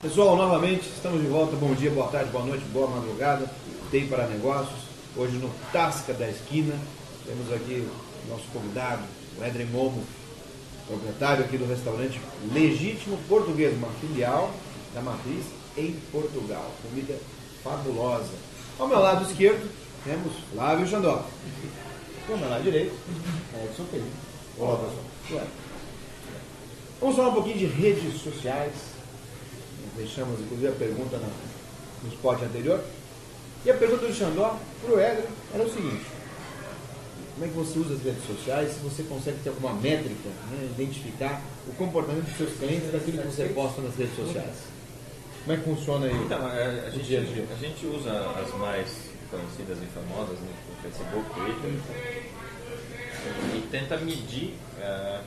Pessoal, novamente estamos de volta. Bom dia, boa tarde, boa noite, boa madrugada. TI para negócios. Hoje no Tasca da Esquina temos aqui o nosso convidado, o Edrem Momo, proprietário aqui do restaurante Legítimo Português, uma filial da Matriz em Portugal. Comida fabulosa. Ao meu lado esquerdo temos Flávio Xandó. Ao meu lado direito, Edson Felipe. Olá, pessoal. Vamos falar um pouquinho de redes sociais. Deixamos inclusive a pergunta no spot anterior. E a pergunta do Xandó para o Edrem era o seguinte: como é que você usa as redes sociais? Se você consegue ter alguma métrica, né, identificar o comportamento dos seus clientes daquilo que você posta nas redes sociais? Como é que funciona aí? Então, a gente usa as mais conhecidas e famosas, né, o Facebook, Twitter, e tenta medir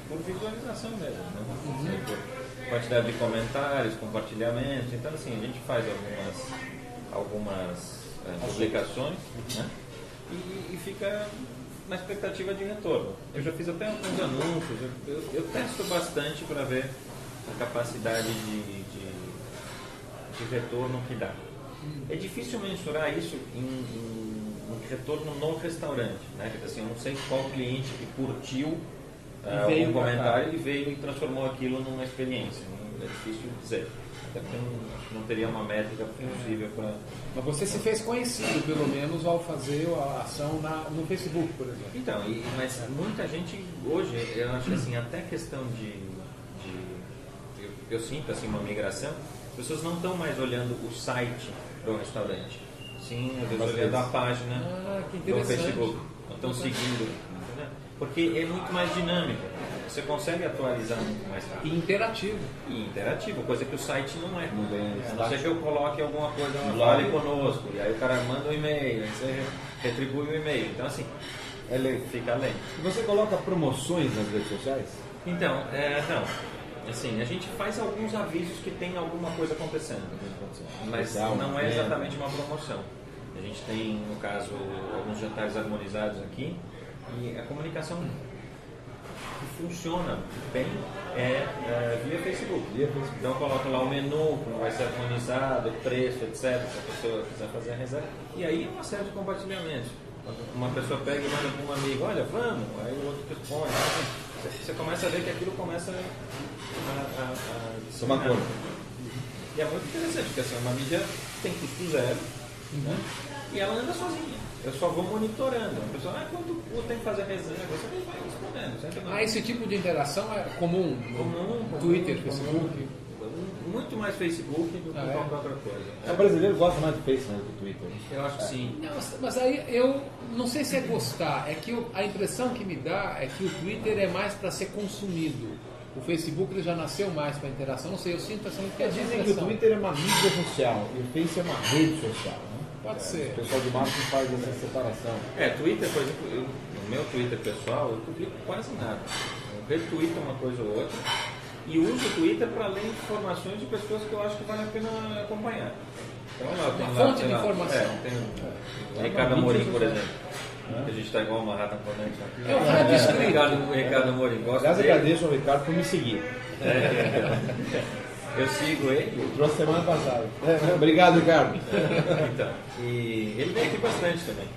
por visualização mesmo, né? Por quantidade de comentários, compartilhamentos. Então, assim, a gente faz algumas publicações, né? E fica na expectativa de retorno. Eu já fiz até alguns anúncios, eu testo bastante para ver a capacidade de retorno que dá. É difícil mensurar isso em retorno no restaurante, né? Assim, eu não sei qual cliente que curtiu algum comentário e veio e transformou aquilo numa experiência. É difícil dizer. Até porque não teria uma métrica possível para... Mas você se fez conhecido, pelo menos, ao fazer a ação no Facebook, por exemplo. Então, mas muita gente hoje, eu acho assim, até questão eu sinto assim uma migração, as pessoas não estão mais olhando o site do restaurante. Sim, às vezes olhando a página do Facebook. Estão seguindo, entendeu? Porque é muito mais dinâmico. Você consegue atualizar muito mais rápido. E interativo. E interativo, coisa que o site não é. A não ser que eu coloque alguma coisa, fale conosco, e aí o cara manda um e-mail, aí você retribui o e-mail. Então assim, fica lento. E você coloca promoções nas redes sociais? Então, não. Assim, a gente faz alguns avisos que tem alguma coisa acontecendo, mas não é exatamente uma promoção. A gente tem, no caso, alguns jantares harmonizados aqui, e a comunicação que funciona bem via Facebook. Então eu coloco lá o menu, como vai ser harmonizado, o preço, etc. Se a pessoa quiser fazer a reserva. E aí uma série de compartilhamentos. Uma pessoa pega e manda para um amigo, olha, vamos, aí o outro responde. Você começa a ver que aquilo começa a Tomar conta. E é muito interessante, porque assim, uma mídia tem custo zero, né? E ela anda sozinha. Eu só vou monitorando. A pessoa, quanto tem que fazer reserva? Você vai respondendo. Esse tipo de interação é comum no Twitter, Facebook? Muito mais Facebook do que qualquer outra coisa. O brasileiro gosta mais do Facebook do que do Twitter. Eu acho que sim. Não, mas aí eu não sei se é gostar, é que a impressão que me dá é que o Twitter é mais para ser consumido. O Facebook ele já nasceu mais para interação. Não sei, eu sinto essa impressão. Dizem que o Twitter é uma mídia social e o Face é uma rede social. Né? Pode ser. O pessoal de marketing faz essa separação. Twitter, por exemplo, no meu Twitter pessoal, eu publico quase nada. Eu retweeto uma coisa ou outra e uso o Twitter para ler informações de pessoas que eu acho que vale a pena acompanhar. Então, uma fonte de informação. Tem o Ricardo Amorim, por exemplo. Que a gente está igual uma rata connection aqui. É o rádio escrito. Ricardo Amorim, gosto Aliás, dele. agradeço ao Ricardo por me seguir. Eu sigo ele. Trouxe semana passada. Obrigado, Ricardo. Então, e ele vem aqui bastante também.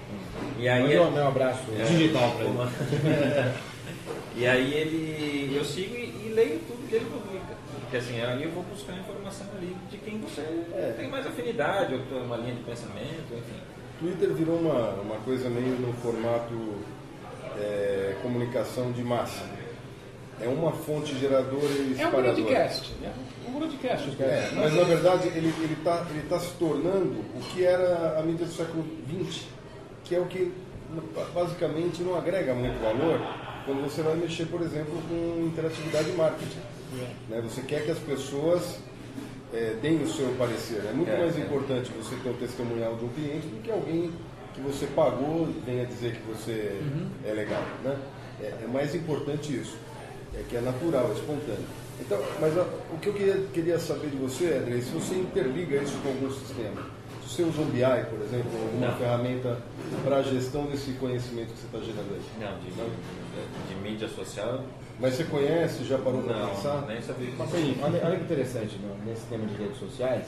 E aí meu abraço digital para ele. E aí eu sigo e leio tudo que ele publica. Porque assim, aí eu vou buscar informação ali de quem você tem mais afinidade, ou tem uma linha de pensamento, enfim. Twitter virou uma coisa meio no formato comunicação de massa. É uma fonte geradora e espalhadora. É um broadcast. Um broadcast. Mas na verdade ele tá se tornando o que era a mídia do século XX, que é o que basicamente não agrega muito valor quando você vai mexer, por exemplo, com interatividade e marketing. Né? Você quer que as pessoas deem o seu parecer. É muito mais importante você ter o testemunhal de um cliente do que alguém que você pagou venha dizer que você é legal. Né? É mais importante isso. Que é natural, é espontâneo. Então, mas o que eu queria saber de você, Edrem, se você interliga isso com algum sistema. Você usa um BI, por exemplo, uma Não. ferramenta para a gestão desse conhecimento que você está gerando aí? Não, de mídia social, Mas você conhece, já parou para não, pensar? nem sabia que Mas, existia. olha que interessante nesse tema de redes sociais,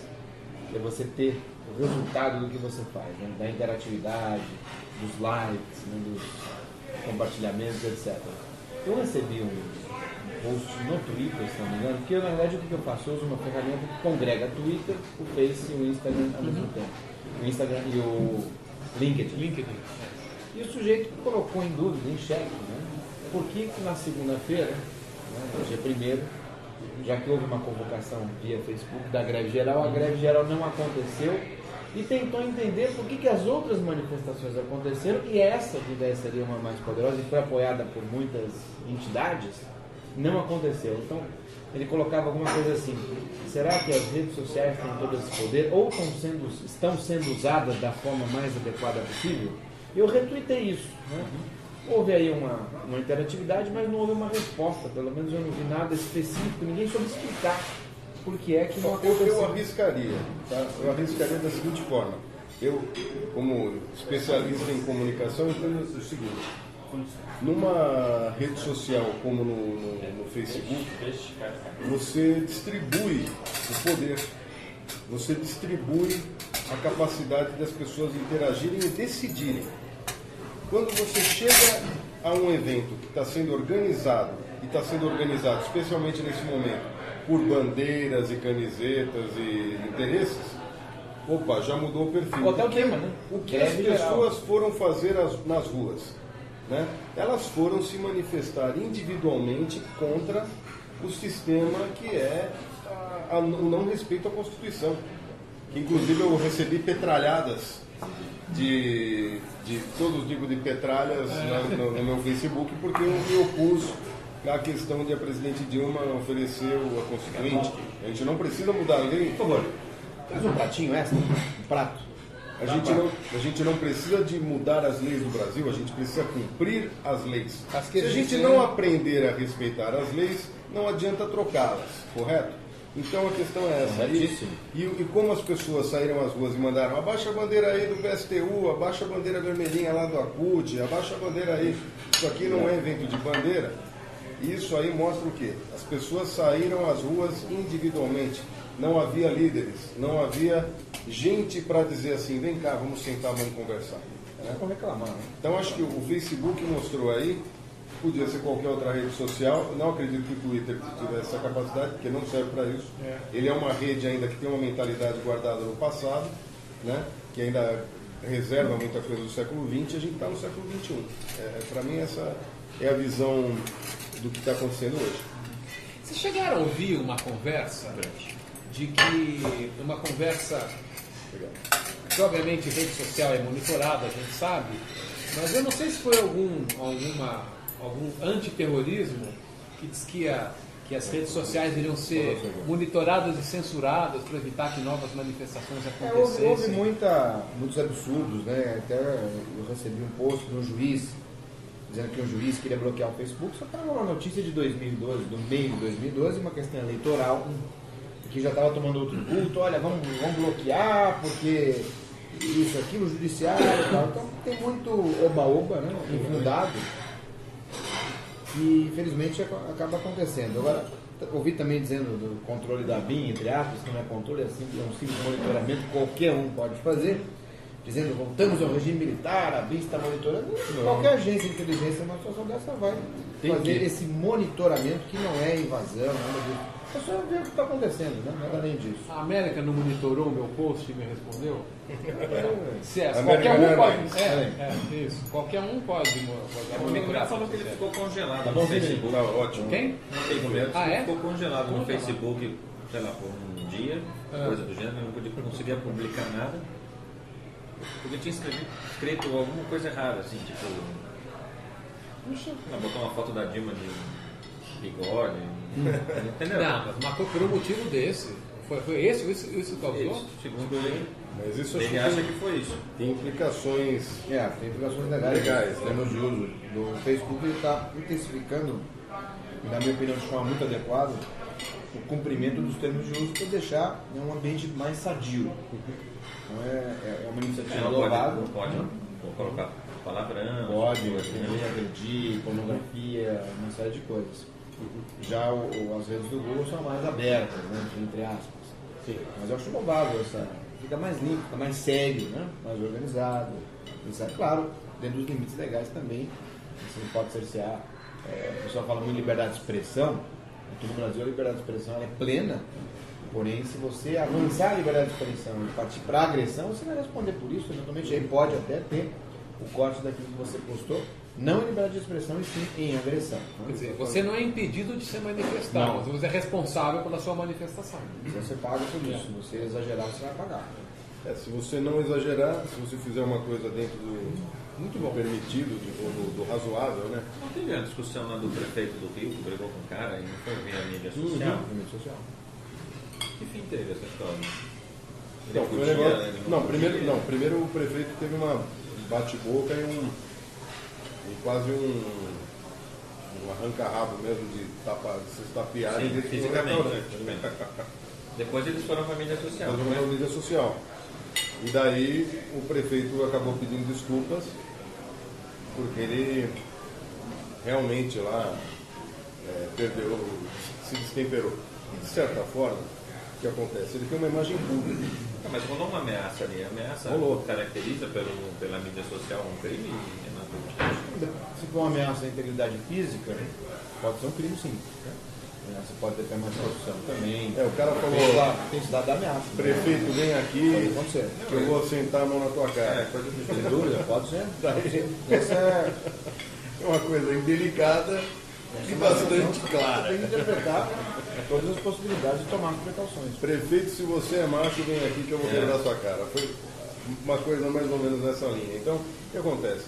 é você ter o resultado do que você faz, né? Da interatividade, dos likes, né? Dos compartilhamentos, etc. Eu recebi um post no Twitter, se não me engano, porque na verdade o que eu faço? Eu uso uma ferramenta que congrega Twitter, o Face e o Instagram ao mesmo tempo. O Instagram e o LinkedIn. E o sujeito colocou em dúvida, em xeque, né? Por que na segunda-feira, né, dia 1º, já que houve uma convocação via Facebook da greve geral, a greve geral não aconteceu e tentou entender por que as outras manifestações aconteceram e essa, que daí seria uma mais poderosa e foi apoiada por muitas entidades, não aconteceu. Então, ele colocava alguma coisa assim: será que as redes sociais têm todo esse poder ou estão sendo usadas da forma mais adequada possível? E eu retuitei isso, né? Houve aí uma interatividade, mas não houve uma resposta. Pelo menos eu não vi nada específico, ninguém soube explicar por que é que não aconteceu. Eu arriscaria, tá? Eu arriscaria da seguinte forma. Eu, como especialista em comunicação, entendo o seguinte: numa rede social como no Facebook, você distribui o poder, você distribui a capacidade das pessoas interagirem e decidirem. Quando você chega a um evento que está sendo organizado, e está sendo organizado especialmente nesse momento por bandeiras e camisetas e interesses, opa, já mudou o perfil. Até o tema, né? O que as pessoas foram fazer nas ruas? Né? Elas foram se manifestar individualmente contra o sistema que é o não respeito à Constituição. Que inclusive eu recebi petralhadas de todo tipo de petralhas no meu Facebook, porque eu me opus à questão de a presidente Dilma ofereceu a Constituinte. A gente não precisa mudar a lei. Por favor, traz um pratinho extra, um prato. A gente não precisa de mudar as leis do Brasil, a gente precisa cumprir as leis. Se a gente não aprender a respeitar as leis, não adianta trocá-las, correto? Então a questão é essa. E como as pessoas saíram às ruas e mandaram: abaixa a bandeira aí do PSTU, abaixa a bandeira vermelhinha lá do ACUT, abaixa a bandeira aí. Isso aqui não é evento de bandeira. Isso aí mostra o quê? As pessoas saíram às ruas individualmente. Não havia líderes, não havia gente para dizer assim: vem cá, vamos sentar, vamos conversar. Né? Vamos reclamar, né? Então acho que o Facebook mostrou aí, podia ser qualquer outra rede social. Não acredito que o Twitter tivesse essa capacidade, porque não serve para isso. Ele é uma rede ainda que tem uma mentalidade guardada no passado, né? Que ainda reserva muita coisa do século XX, a gente está no século XXI. Para mim essa é a visão do que está acontecendo hoje. Vocês chegaram a ouvir uma conversa que obviamente rede social é monitorada, a gente sabe, mas eu não sei se foi algum antiterrorismo que diz que as redes sociais iriam ser monitoradas e censuradas para evitar que novas manifestações acontecessem. Houve muitos absurdos, né? Até eu recebi um post de um juiz dizendo que um juiz queria bloquear o Facebook, só que era uma notícia de 2012, do meio de 2012, uma questão eleitoral, que já estava tomando outro culto. Olha, vamos bloquear, porque isso, aquilo, o judiciário e tal. Então tem muito oba-oba, né? Infundado. E infelizmente acaba acontecendo. Agora, ouvi também dizendo do controle da BIM, entre aspas, que não é controle, é um simples monitoramento, qualquer um pode fazer, dizendo: voltamos ao regime militar, a BIM está monitorando. Qualquer agência de inteligência numa situação dessa vai fazer esse monitoramento, que não é invasão, nada disso. É só ver o que está acontecendo, né? Nada além disso. A América não monitorou o meu post e me respondeu? Qualquer um pode. Isso. Qualquer um pode O Nicolás monitorar. falou que ele ficou congelado Tá no bom, Facebook. Tá ótimo. Quem? Ele ficou congelado no Como Facebook, sei lá, por um dia, coisa do gênero, não conseguia publicar nada. Porque tinha escrito alguma coisa errada, assim, tipo. Botou uma foto da Dilma de bigode. Entendeu? Não, mas foi por um motivo desse. Foi isso que causou? Isso, segundo ele. Mas isso Ele acha que foi isso. tem implicações. Tem implicações legais. Legais, Em termos de uso do Facebook, ele está intensificando, e na minha opinião de forma muito adequada, o cumprimento dos termos de uso para deixar, né, um ambiente mais sadio. Então é uma iniciativa louvável. Não pode colocar palavrão. Pode, agredir, pornografia, uma série de coisas. Já as redes do Google são mais abertas, né, entre aspas. Sim. Mas eu acho louvável fica mais limpo, fica mais sério, né, mais organizado. Isso é claro, dentro dos limites legais também. Você não pode cercear. O pessoal fala muito de liberdade de expressão. Aqui no Brasil a liberdade de expressão ela é plena. Porém, se você avançar a liberdade de expressão e partir para a agressão, você vai responder por isso. Eventualmente aí pode até ter o corte daquilo que você postou, não em liberdade de expressão, e sim em agressão. Quer dizer, você não é impedido de se manifestar, mas você é responsável pela sua manifestação. Você paga por isso. Se você exagerar, você vai pagar. Se você não exagerar, se você fizer uma coisa dentro Muito bom. do permitido, do razoável, né? Não teve uma discussão lá do prefeito do Rio que brigou com o cara e não foi ver a mídia social? Mídia social. Que fim teve essa história? Não, foi um negócio- primeiro o prefeito teve uma bate-boca e quase um arranca-rabo mesmo de se estapear Sim, dentro do fisicamente. restaurante. Depois eles foram para a mídia social. Nós vamos na mídia social. E daí o prefeito acabou pedindo desculpas, porque ele realmente lá perdeu, se destemperou. E de certa forma, o que acontece? Ele tem uma imagem pública. Não, mas rolou uma ameaça ali. A ameaça Rolou. caracteriza pela mídia social um crime, Renato? Se for uma ameaça à integridade física, pode ser um crime sim. Você pode ter uma produção também. O cara falou, Tem cidade da ameaça. prefeito, vem Pode aqui, acontecer. que eu vou sentar a mão na tua cara. Sem dúvida, pode ser. Essa É uma coisa indelicada e bastante clara. tem que interpretar todas as possibilidades de tomar precauções. Prefeito, se você é macho, vem aqui que eu vou quebrar sua cara. Foi uma coisa mais ou menos nessa linha. Então, o que acontece?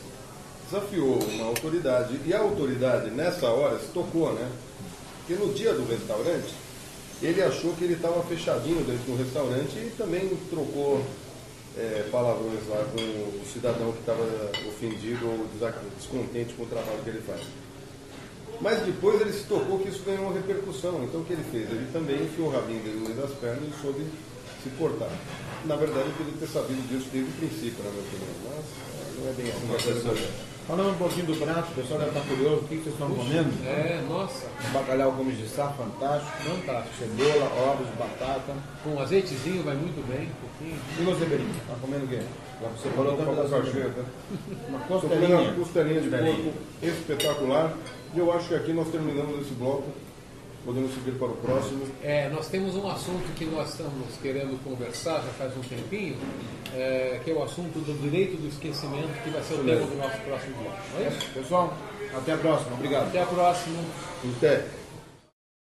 Desafiou uma autoridade, e a autoridade, nessa hora, se tocou, né? Porque no dia do restaurante, ele achou que ele estava fechadinho dentro do restaurante e também trocou palavrões lá com o cidadão que estava ofendido ou descontente com o trabalho que ele faz. Mas depois ele se tocou que isso ganhou uma repercussão. Então o que ele fez? Ele também enfiou o rabinho dele no meio das pernas e soube se portar. Na verdade, eu queria ter sabido disso desde o princípio, na minha opinião. Mas não é bem assim que a coisa. Falando um pouquinho do prato, o pessoal deve estar curioso, o que vocês estão comendo? Nossa, Um bacalhau como de sá, fantástico. fantástico. Cebola, ovos, batata. Com azeitezinho vai muito bem, um pouquinho. E você, Berinho? Tá comendo o quê? Você falou Uma tanto das cacheta. Uma Estou comendo uma costelinha. costelinha de porco espetacular. E eu acho que aqui nós terminamos esse bloco. Podemos seguir para o próximo. Nós temos um assunto que nós estamos querendo conversar já faz um tempinho, que é o assunto do direito do esquecimento, que vai ser o tema do nosso próximo bloco. Não é isso? Pessoal, até a próxima. Obrigado. Até a próxima. Até.